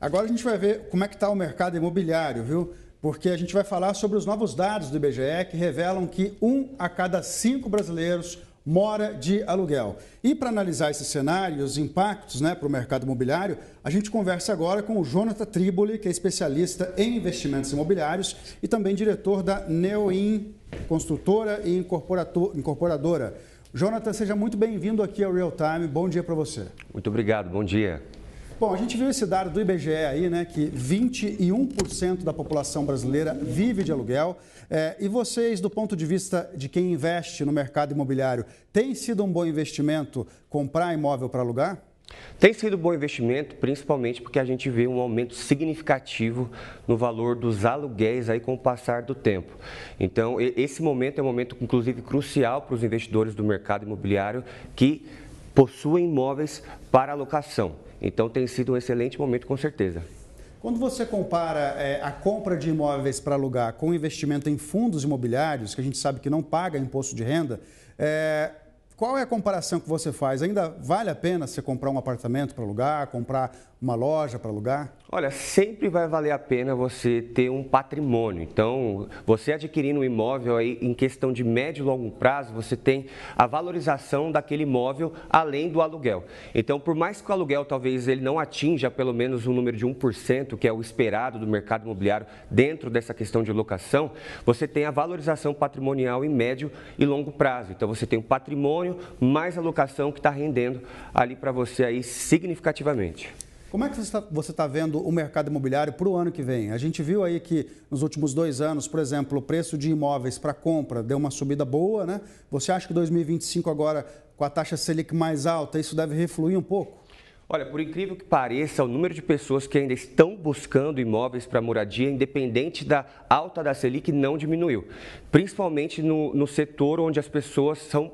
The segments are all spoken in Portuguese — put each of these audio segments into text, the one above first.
Agora a gente vai ver como é que está o mercado imobiliário, viu? Porque a gente vai falar sobre os novos dados do IBGE que revelam que 1 a cada 5 brasileiros mora de aluguel. E para analisar esse cenário e os impactos, para o mercado imobiliário, a gente conversa agora com o Jonathan Triboli, que é especialista em investimentos imobiliários e também diretor da Neoin, construtora e incorporadora. Jonathan, seja muito bem-vindo aqui ao Real Time. Bom dia para você. Muito obrigado, bom dia. Bom, a gente viu esse dado do IBGE aí, que 21% da população brasileira vive de aluguel. E vocês, do ponto de vista de quem investe no mercado imobiliário, tem sido um bom investimento comprar imóvel para alugar? Tem sido um bom investimento, principalmente porque a gente vê um aumento significativo no valor dos aluguéis aí com o passar do tempo. Então, esse momento é um momento, inclusive, crucial para os investidores do mercado imobiliário que possuem imóveis para alocação. Então, tem sido um excelente momento, com certeza. Quando você compara a compra de imóveis para alugar com o investimento em fundos imobiliários, que a gente sabe que não paga imposto de renda, qual é a comparação que você faz? Ainda vale a pena você comprar um apartamento para alugar, comprar uma loja para alugar? Olha, sempre vai valer a pena você ter um patrimônio. Então, você adquirindo um imóvel aí em questão de médio e longo prazo, você tem a valorização daquele imóvel além do aluguel. Então, por mais que o aluguel talvez ele não atinja pelo menos um número de 1%, que é o esperado do mercado imobiliário dentro dessa questão de locação, você tem a valorização patrimonial em médio e longo prazo. Então, você tem um patrimônio mais a locação que está rendendo ali para você aí significativamente. Como é que você está vendo o mercado imobiliário para o ano que vem? A gente viu aí que nos últimos 2 anos, por exemplo, o preço de imóveis para compra deu uma subida boa, né? Você acha que 2025 agora, com a taxa Selic mais alta, isso deve refluir um pouco? Olha, por incrível que pareça, o número de pessoas que ainda estão buscando imóveis para moradia, independente da alta da Selic, não diminuiu. Principalmente no setor onde as pessoas são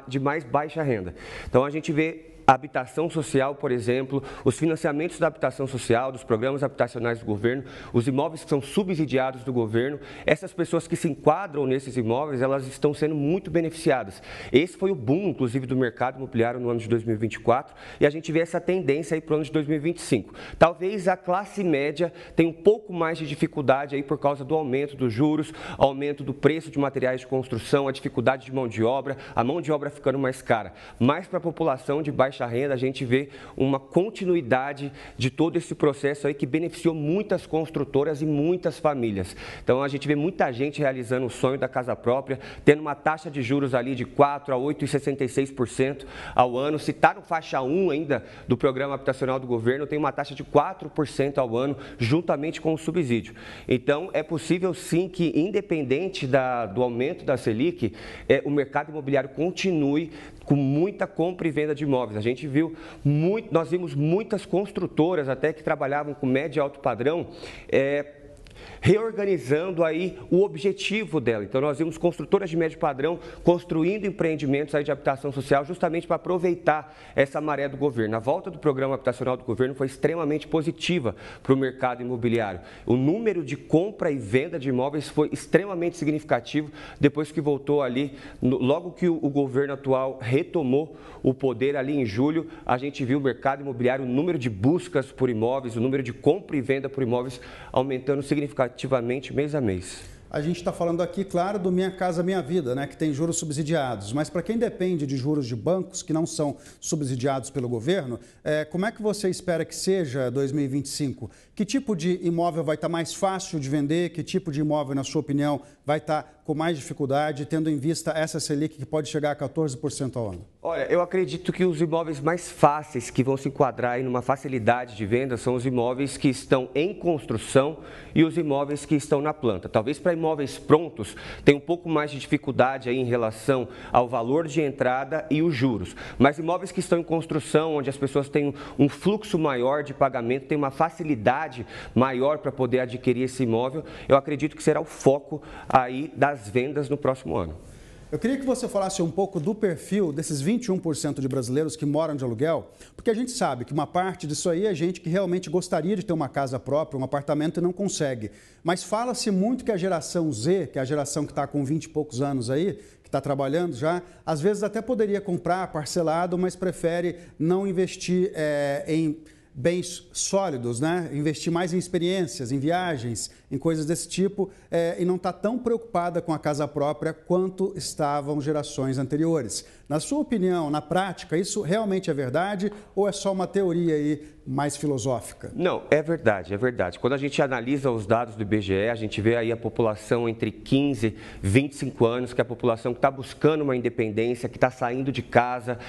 de mais baixa renda. Então, a gente vê a habitação social, por exemplo, os financiamentos da habitação social, dos programas habitacionais do governo, os imóveis que são subsidiados do governo, essas pessoas que se enquadram nesses imóveis, elas estão sendo muito beneficiadas. Esse foi o boom, inclusive, do mercado imobiliário no ano de 2024 e a gente vê essa tendência aí para o ano de 2025. Talvez a classe média tenha um pouco mais de dificuldade aí por causa do aumento dos juros, aumento do preço de materiais de construção, a dificuldade de mão de obra, a mão de obra ficando mais cara. Mas para a população de baixa renda, a gente vê uma continuidade de todo esse processo aí que beneficiou muitas construtoras e muitas famílias. Então, a gente vê muita gente realizando o sonho da casa própria, tendo uma taxa de juros ali de 4 a 8,66% ao ano. Se está no faixa 1 ainda do programa habitacional do governo, tem uma taxa de 4% ao ano, juntamente com o subsídio. Então, é possível sim que, independente do aumento da Selic, o mercado imobiliário continue com muita compra e venda de imóveis. A gente viu nós vimos muitas construtoras até que trabalhavam com médio e alto padrão, reorganizando aí o objetivo dela. Então, nós vimos construtoras de médio padrão construindo empreendimentos aí de habitação social justamente para aproveitar essa maré do governo. A volta do programa habitacional do governo foi extremamente positiva para o mercado imobiliário. O número de compra e venda de imóveis foi extremamente significativo depois que voltou ali, logo que o governo atual retomou o poder ali em julho, a gente viu o mercado imobiliário, o número de buscas por imóveis, o número de compra e venda por imóveis aumentando significativamente mês a mês. A gente está falando aqui, claro, do Minha Casa Minha Vida, que tem juros subsidiados. Mas para quem depende de juros de bancos que não são subsidiados pelo governo, como é que você espera que seja 2025? Que tipo de imóvel vai estar mais fácil de vender? Que tipo de imóvel, na sua opinião, vai estar com mais dificuldade, tendo em vista essa Selic que pode chegar a 14% ao ano? Olha, eu acredito que os imóveis mais fáceis que vão se enquadrar aí numa facilidade de venda são os imóveis que estão em construção e os imóveis que estão na planta. Talvez para imóveis prontos tenha um pouco mais de dificuldade aí em relação ao valor de entrada e os juros. Mas imóveis que estão em construção, onde as pessoas têm um fluxo maior de pagamento, têm uma facilidade maior para poder adquirir esse imóvel, eu acredito que será o foco aí das vendas no próximo ano. Eu queria que você falasse um pouco do perfil desses 21% de brasileiros que moram de aluguel, porque a gente sabe que uma parte disso aí é gente que realmente gostaria de ter uma casa própria, um apartamento e não consegue. Mas fala-se muito que a geração Z, que é a geração que está com 20 e poucos anos aí, que está trabalhando já, às vezes até poderia comprar parcelado, mas prefere não investir em bens sólidos, né? Investir mais em experiências, em viagens, em coisas desse tipo, e não está tão preocupada com a casa própria quanto estavam gerações anteriores. Na sua opinião, na prática, isso realmente é verdade ou é só uma teoria aí mais filosófica? Não, é verdade, é verdade. Quando a gente analisa os dados do IBGE, a gente vê aí a população entre 15 e 25 anos, que é a população que está buscando uma independência, que está saindo de casa,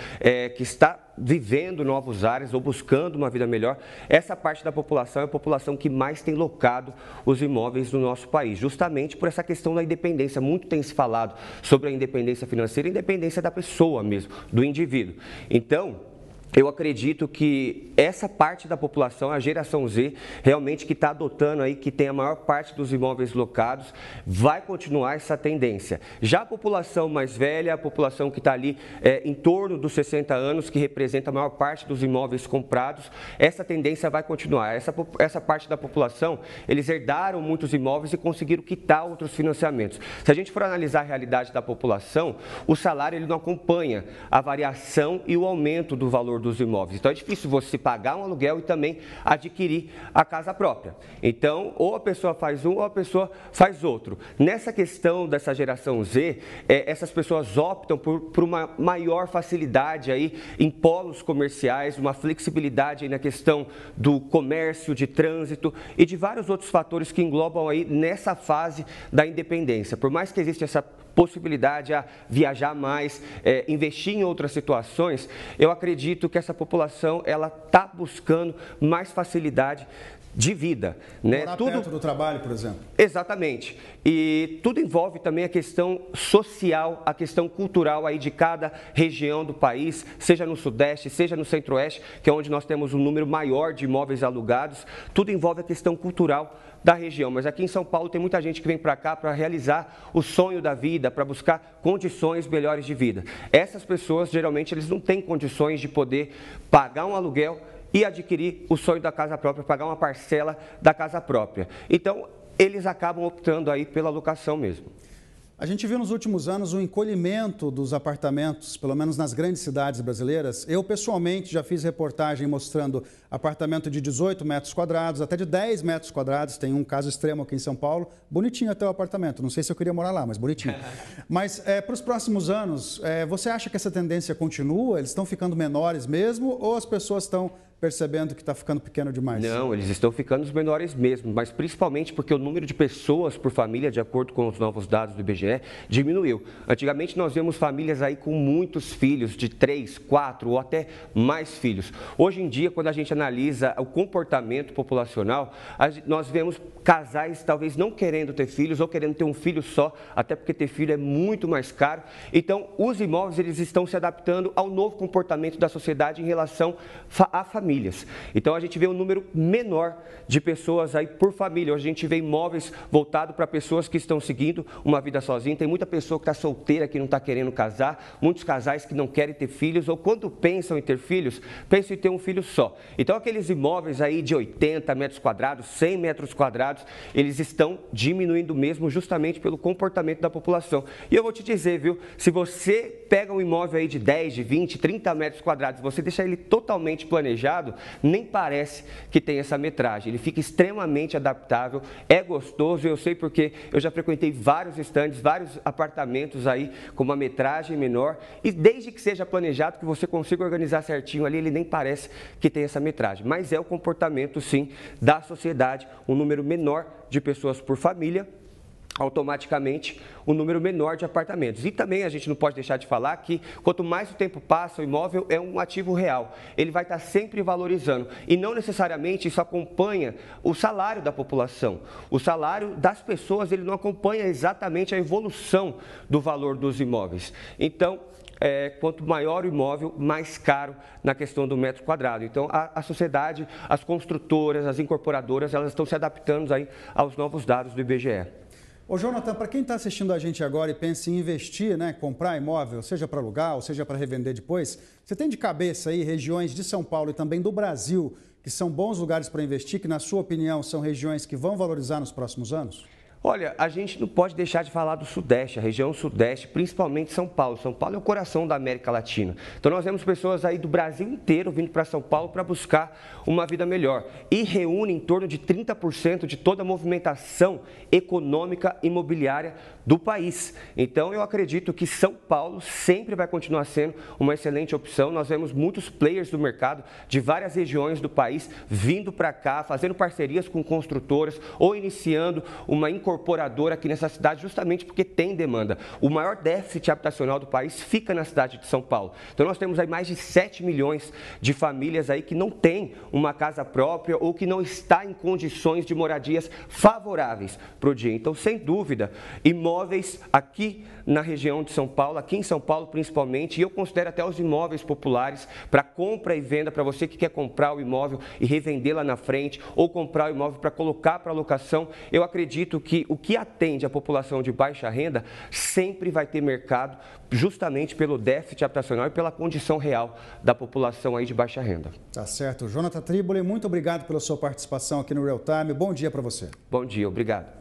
que está vivendo novos ares ou buscando uma vida melhor. Essa parte da população é a população que mais tem locado os imóveis no nosso país, justamente por essa questão da independência. Muito tem se falado sobre a independência financeira e a independência da pessoa mesmo, do indivíduo. Então, eu acredito que essa parte da população, a geração Z, realmente que está adotando aí, que tem a maior parte dos imóveis locados, vai continuar essa tendência. Já a população mais velha, a população que está ali em torno dos 60 anos, que representa a maior parte dos imóveis comprados, essa tendência vai continuar. Essa parte da população, eles herdaram muitos imóveis e conseguiram quitar outros financiamentos. Se a gente for analisar a realidade da população, o salário ele não acompanha a variação e o aumento do valor dos imóveis. Então é difícil você pagar um aluguel e também adquirir a casa própria. Então, ou a pessoa faz um ou a pessoa faz outro. Nessa questão dessa geração Z, essas pessoas optam por uma maior facilidade aí em polos comerciais, uma flexibilidade aí na questão do comércio, de trânsito e de vários outros fatores que englobam aí nessa fase da independência. Por mais que exista essa possibilidade a viajar mais, investir em outras situações, eu acredito que essa população ela está buscando mais facilidade de vida, né? Morar perto do trabalho, por exemplo. Exatamente. E tudo envolve também a questão social, a questão cultural aí de cada região do país, seja no Sudeste, seja no Centro-Oeste, que é onde nós temos um número maior de imóveis alugados. Tudo envolve a questão cultural da região. Mas aqui em São Paulo tem muita gente que vem para cá para realizar o sonho da vida, para buscar condições melhores de vida. Essas pessoas, geralmente, eles não têm condições de poder pagar um aluguel e adquirir o sonho da casa própria, pagar uma parcela da casa própria. Então, eles acabam optando aí pela locação mesmo. A gente viu nos últimos anos o encolhimento dos apartamentos, pelo menos nas grandes cidades brasileiras. Eu, pessoalmente, já fiz reportagem mostrando apartamento de 18 metros quadrados, até de 10 metros quadrados. Tem um caso extremo aqui em São Paulo. Bonitinho até o apartamento. Não sei se eu queria morar lá, mas bonitinho. Mas, para os próximos anos, você acha que essa tendência continua? Eles estão ficando menores mesmo ou as pessoas estão percebendo que está ficando pequeno demais? Não, eles estão ficando os menores mesmo, mas principalmente porque o número de pessoas por família, de acordo com os novos dados do IBGE, diminuiu. Antigamente nós vemos famílias aí com muitos filhos, de 3, 4 ou até mais filhos. Hoje em dia, quando a gente analisa o comportamento populacional, nós vemos casais talvez não querendo ter filhos ou querendo ter um filho só, até porque ter filho é muito mais caro. Então, os imóveis eles estão se adaptando ao novo comportamento da sociedade em relação à família. Então a gente vê um número menor de pessoas aí por família. Hoje a gente vê imóveis voltados para pessoas que estão seguindo uma vida sozinha. Tem muita pessoa que está solteira, que não está querendo casar, muitos casais que não querem ter filhos ou quando pensam em ter filhos, pensam em ter um filho só. Então aqueles imóveis aí de 80 metros quadrados, 100 metros quadrados, eles estão diminuindo mesmo justamente pelo comportamento da população. E eu vou te dizer, viu, se você pega um imóvel aí de 10, de 20, 30 metros quadrados, você deixa ele totalmente planejado, nem parece que tem essa metragem. Ele fica extremamente adaptável, é gostoso, eu sei porque eu já frequentei vários estandes, vários apartamentos aí com uma metragem menor e desde que seja planejado, que você consiga organizar certinho ali, ele nem parece que tem essa metragem. Mas é o comportamento, sim, da sociedade, um número menor de pessoas por família, automaticamente um número menor de apartamentos. E também a gente não pode deixar de falar que quanto mais o tempo passa, o imóvel é um ativo real. Ele vai estar sempre valorizando e não necessariamente isso acompanha o salário da população. O salário das pessoas, ele não acompanha exatamente a evolução do valor dos imóveis. Então, quanto maior o imóvel, mais caro na questão do metro quadrado. Então, a sociedade, as construtoras, as incorporadoras, elas estão se adaptando aí aos novos dados do IBGE. Ô, Jonathan, para quem está assistindo a gente agora e pensa em investir, né, comprar imóvel, seja para alugar ou seja para revender depois, você tem de cabeça aí regiões de São Paulo e também do Brasil que são bons lugares para investir, que na sua opinião são regiões que vão valorizar nos próximos anos? Olha, a gente não pode deixar de falar do Sudeste, a região Sudeste, principalmente São Paulo. São Paulo é o coração da América Latina. Então nós vemos pessoas aí do Brasil inteiro vindo para São Paulo para buscar uma vida melhor. E reúne em torno de 30% de toda a movimentação econômica imobiliária do país. Então eu acredito que São Paulo sempre vai continuar sendo uma excelente opção. Nós vemos muitos players do mercado de várias regiões do país vindo para cá, fazendo parcerias com construtoras ou iniciando uma incorporadora aqui nessa cidade, justamente porque tem demanda. O maior déficit habitacional do país fica na cidade de São Paulo. Então nós temos aí mais de 7 milhões de famílias aí que não têm uma casa própria ou que não está em condições de moradias favoráveis para o dia. Então, sem dúvida, imóveis aqui na região de São Paulo, aqui em São Paulo principalmente, e eu considero até os imóveis populares para compra e venda, para você que quer comprar o imóvel e revender lá na frente, ou comprar o imóvel para colocar para locação. Eu acredito que o que atende a população de baixa renda sempre vai ter mercado, justamente pelo déficit habitacional e pela condição real da população aí de baixa renda. Tá certo. Jonathan Triboli, muito obrigado pela sua participação aqui no Real Time. Bom dia para você. Bom dia, obrigado.